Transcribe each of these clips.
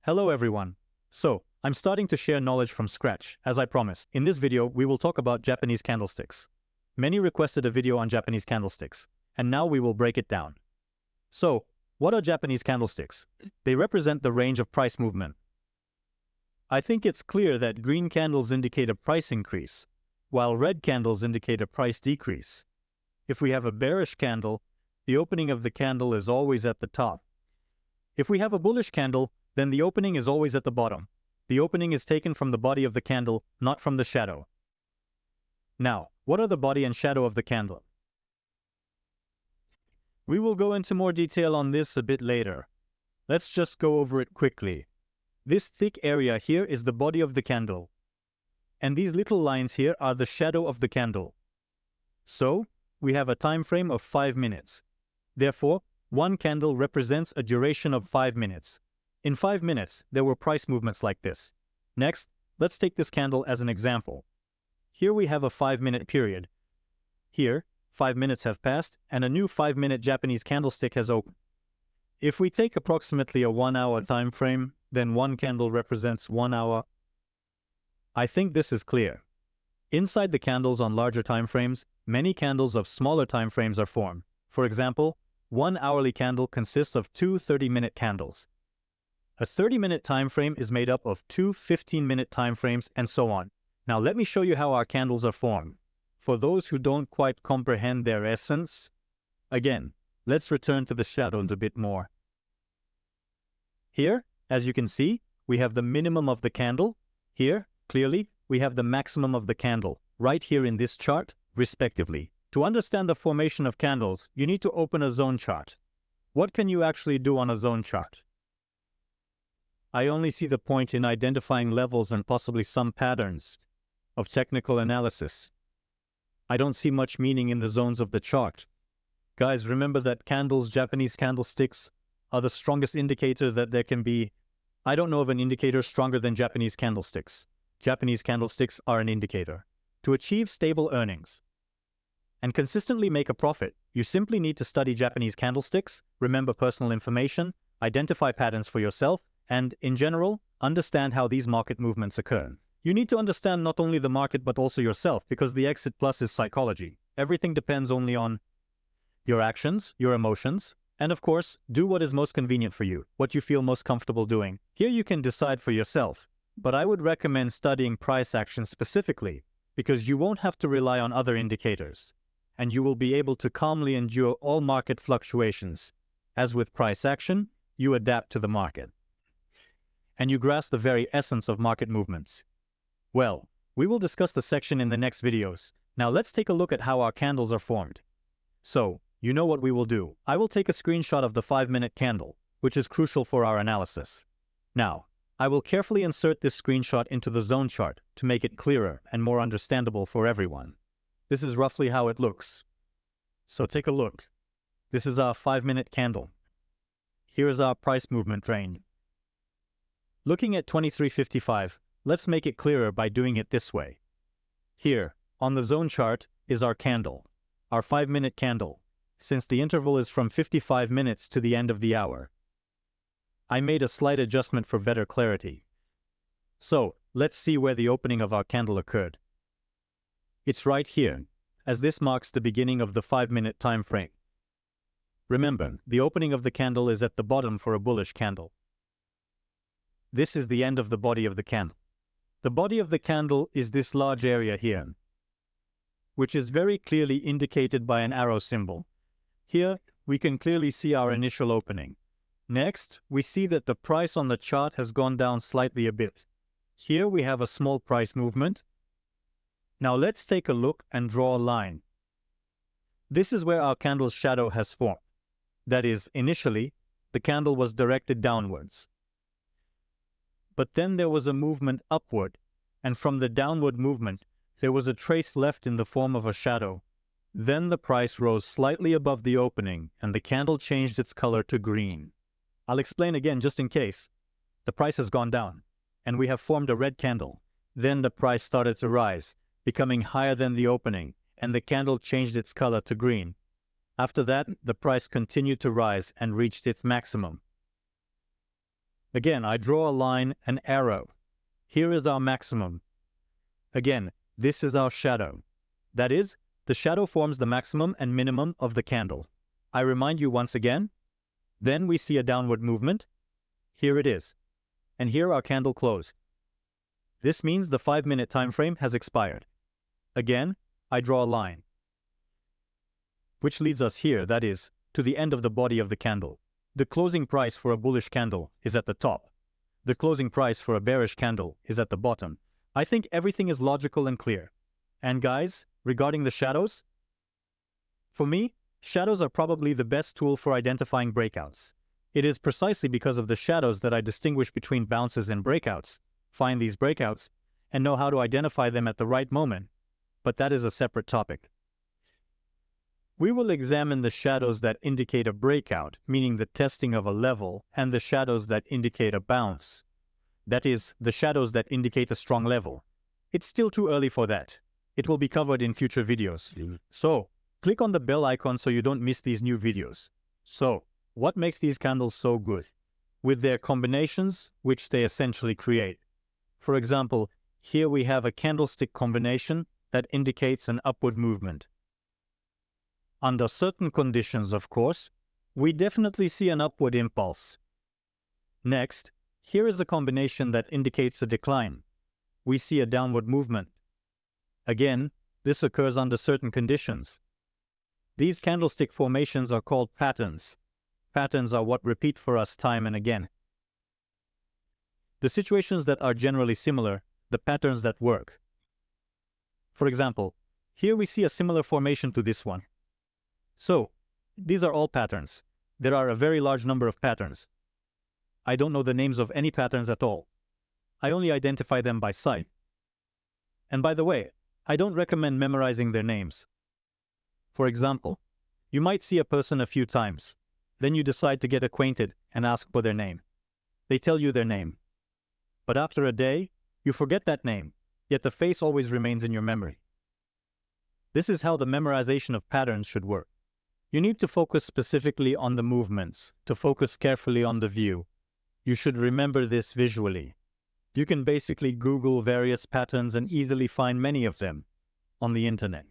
Hello everyone. I'm starting to share knowledge from scratch, as I promised. In this video, we will talk about Japanese candlesticks. Many requested a video on Japanese candlesticks, and now we will break it down. So, what are Japanese candlesticks? They represent the range of price movement. I think it's clear that green candles indicate a price increase, while red candles indicate a price decrease. If we have a bearish candle, the opening of the candle is always at the top. If we have a bullish candle, then the opening is always at the bottom. The opening is taken from the body of the candle, not from the shadow. Now, what are the body and shadow of the candle? We will go into more detail on this a bit later. Let's just go over it quickly. This thick area here is the body of the candle. And these little lines here are the shadow of the candle. So, we have a time frame of 5 minutes. Therefore, one candle represents a duration of 5 minutes. In 5 minutes, there were price movements like this. Next, let's take this candle as an example. Here we have a 5-minute period. Here, 5 minutes have passed, and a new 5-minute Japanese candlestick has opened. If we take approximately a 1-hour time frame, then one candle represents 1 hour. I think this is clear. Inside the candles on larger time frames, many candles of smaller time frames are formed. For example, one hourly candle consists of two 30-minute candles. A 30-minute time frame is made up of two 15-minute time frames, and so on. Now let me show you how our candles are formed. For those who don't quite comprehend their essence, again, let's return to the shadows a bit more. Here, as you can see, we have the minimum of the candle. Here, clearly, we have the maximum of the candle, right here in this chart, respectively. To understand the formation of candles, you need to open a zone chart. What can you actually do on a zone chart? I only see the point in identifying levels and possibly some patterns of technical analysis. I don't see much meaning in the zones of the chart. Guys, remember that Japanese candlesticks, are the strongest indicator that there can be. I don't know of an indicator stronger than Japanese candlesticks. Japanese candlesticks are an indicator. To achieve stable earnings and consistently make a profit, you simply need to study Japanese candlesticks, remember personal information, identify patterns for yourself, and, in general, understand how these market movements occur. You need to understand not only the market but also yourself, because the exit plus is psychology. Everything depends only on your actions, your emotions, and of course, do what is most convenient for you, what you feel most comfortable doing. Here you can decide for yourself, but I would recommend studying price action specifically, because you won't have to rely on other indicators, and you will be able to calmly endure all market fluctuations. As with price action, you adapt to the market, and you grasp the very essence of market movements. Well, we will discuss the section in the next videos. Now let's take a look at how our candles are formed. So, you know what we will do. I will take a screenshot of the 5-minute candle, which is crucial for our analysis. Now, I will carefully insert this screenshot into the zone chart to make it clearer and more understandable for everyone. This is roughly how it looks. So take a look. This is our 5-minute candle. Here is our price movement range. Looking at 2355, let's make it clearer by doing it this way. Here, on the zone chart, is our candle, our 5-minute candle, since the interval is from 55 minutes to the end of the hour. I made a slight adjustment for better clarity. So, let's see where the opening of our candle occurred. It's right here, as this marks the beginning of the 5-minute time frame. Remember, the opening of the candle is at the bottom for a bullish candle. This is the end of the body of the candle. The body of the candle is this large area here, which is very clearly indicated by an arrow symbol. Here, we can clearly see our initial opening. Next, we see that the price on the chart has gone down slightly a bit. Here we have a small price movement. Now let's take a look and draw a line. This is where our candle's shadow has formed. That is, initially, the candle was directed downwards. But then there was a movement upward, and from the downward movement, there was a trace left in the form of a shadow. Then the price rose slightly above the opening, and the candle changed its color to green. I'll explain again just in case. The price has gone down, and we have formed a red candle. Then the price started to rise, becoming higher than the opening, and the candle changed its color to green. After that, the price continued to rise and reached its maximum. Again, I draw a line, an arrow. Here is our maximum. Again, this is our shadow. That is, the shadow forms the maximum and minimum of the candle. I remind you once again. Then we see a downward movement. Here it is. And here our candle closed. This means the 5-minute time frame has expired. Again, I draw a line, which leads us here, that is, to the end of the body of the candle. The closing price for a bullish candle is at the top. The closing price for a bearish candle is at the bottom. I think everything is logical and clear. And guys, regarding the shadows, for me, shadows are probably the best tool for identifying breakouts. It is precisely because of the shadows that I distinguish between bounces and breakouts, find these breakouts, and know how to identify them at the right moment. But that is a separate topic. We will examine the shadows that indicate a breakout, meaning the testing of a level, and the shadows that indicate a bounce. That is, the shadows that indicate a strong level. It's still too early for that. It will be covered in future videos. So, click on the bell icon so you don't miss these new videos. So, what makes these candles so good? With their combinations, which they essentially create. For example, here we have a candlestick combination that indicates an upward movement. Under certain conditions, of course, we definitely see an upward impulse. Next, here is a combination that indicates a decline. We see a downward movement. Again, this occurs under certain conditions. These candlestick formations are called patterns. Patterns are what repeat for us time and again. The situations that are generally similar, the patterns that work. For example, here we see a similar formation to this one. So, these are all patterns. There are a very large number of patterns. I don't know the names of any patterns at all. I only identify them by sight. And by the way, I don't recommend memorizing their names. For example, you might see a person a few times. Then you decide to get acquainted and ask for their name. They tell you their name. But after a day, you forget that name, yet the face always remains in your memory. This is how the memorization of patterns should work. You need to focus specifically on the movements, to focus carefully on the view. You should remember this visually. You can basically Google various patterns and easily find many of them on the internet.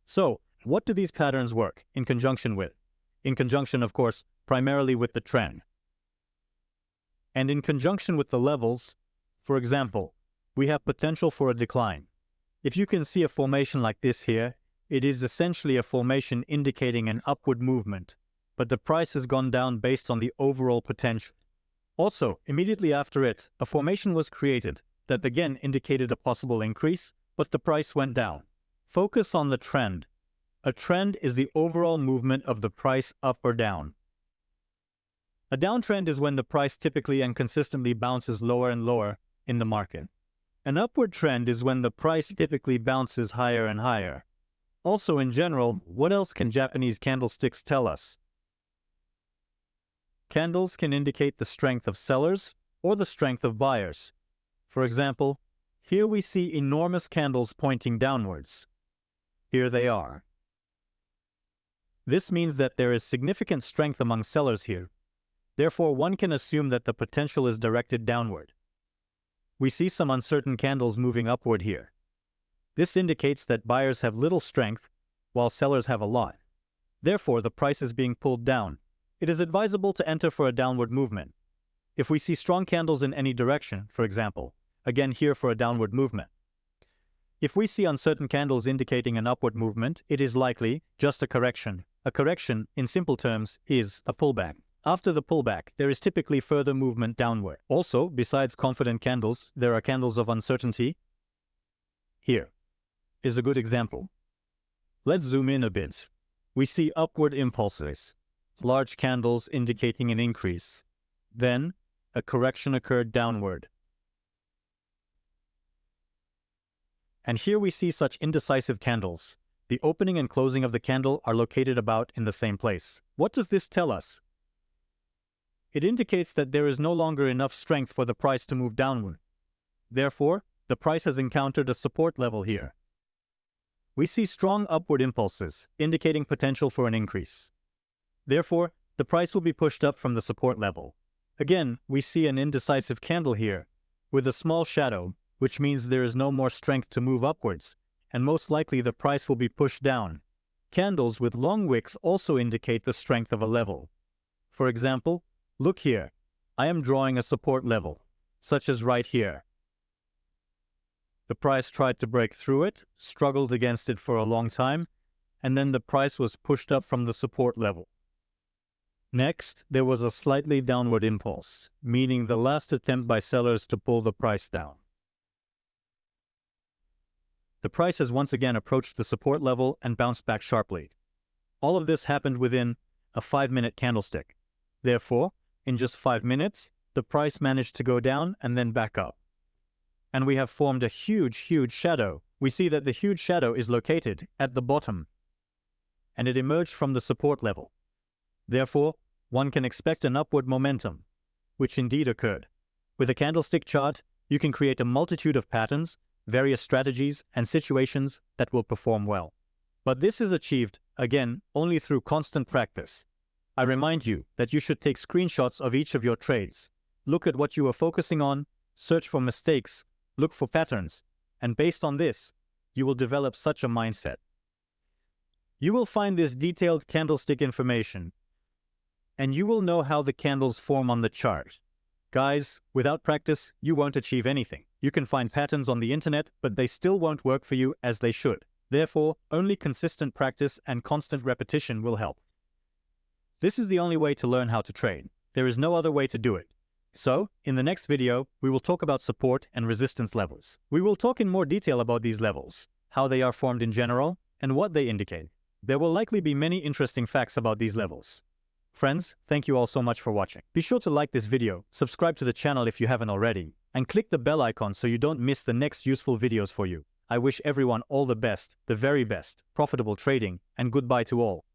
So, what do these patterns work in conjunction with? In conjunction, of course, primarily with the trend. And in conjunction with the levels, for example, we have potential for a decline. If you can see a formation like this here, it is essentially a formation indicating an upward movement, but the price has gone down based on the overall potential. Also, immediately after it, a formation was created that again indicated a possible increase, but the price went down. Focus on the trend. A trend is the overall movement of the price up or down. A downtrend is when the price typically and consistently bounces lower and lower in the market. An upward trend is when the price typically bounces higher and higher. Also, in general, what else can Japanese candlesticks tell us? Candles can indicate the strength of sellers or the strength of buyers. For example, here we see enormous candles pointing downwards. Here they are. This means that there is significant strength among sellers here. Therefore, one can assume that the potential is directed downward. We see some uncertain candles moving upward here. This indicates that buyers have little strength, while sellers have a lot. Therefore, the price is being pulled down. It is advisable to enter for a downward movement. If we see strong candles in any direction, for example, again here for a downward movement. If we see uncertain candles indicating an upward movement, it is likely just a correction. A correction, in simple terms, is a pullback. After the pullback, there is typically further movement downward. Also, besides confident candles, there are candles of uncertainty. Here is a good example. Let's zoom in a bit. We see upward impulses, large candles indicating an increase. Then, a correction occurred downward. And here we see such indecisive candles. The opening and closing of the candle are located about in the same place. What does this tell us? It indicates that there is no longer enough strength for the price to move downward. Therefore, the price has encountered a support level here. We see strong upward impulses, indicating potential for an increase. Therefore, the price will be pushed up from the support level. Again, we see an indecisive candle here, with a small shadow, which means there is no more strength to move upwards, and most likely the price will be pushed down. Candles with long wicks also indicate the strength of a level. For example, look here. I am drawing a support level, such as right here. The price tried to break through it, struggled against it for a long time, and then the price was pushed up from the support level. Next, there was a slightly downward impulse, meaning the last attempt by sellers to pull the price down. The price has once again approached the support level and bounced back sharply. All of this happened within a 5-minute candlestick. Therefore, in just 5 minutes, the price managed to go down and then back up. And we have formed a huge shadow. We see that the huge shadow is located at the bottom, and it emerged from the support level. Therefore, one can expect an upward momentum, which indeed occurred. With a candlestick chart, you can create a multitude of patterns, various strategies, and situations that will perform well. But this is achieved, again, only through constant practice. I remind you that you should take screenshots of each of your trades. Look at what you are focusing on, search for mistakes, look for patterns, and based on this, you will develop such a mindset. You will find this detailed candlestick information, and you will know how the candles form on the chart. Guys, without practice, you won't achieve anything. You can find patterns on the internet, but they still won't work for you as they should. Therefore, only consistent practice and constant repetition will help. This is the only way to learn how to trade. There is no other way to do it. So, in the next video, we will talk about support and resistance levels. We will talk in more detail about these levels, how they are formed in general, and what they indicate. There will likely be many interesting facts about these levels. Friends, thank you all so much for watching. Be sure to like this video, subscribe to the channel if you haven't already, and click the bell icon so you don't miss the next useful videos for you. I wish everyone all the best, the very best, profitable trading, and goodbye to all.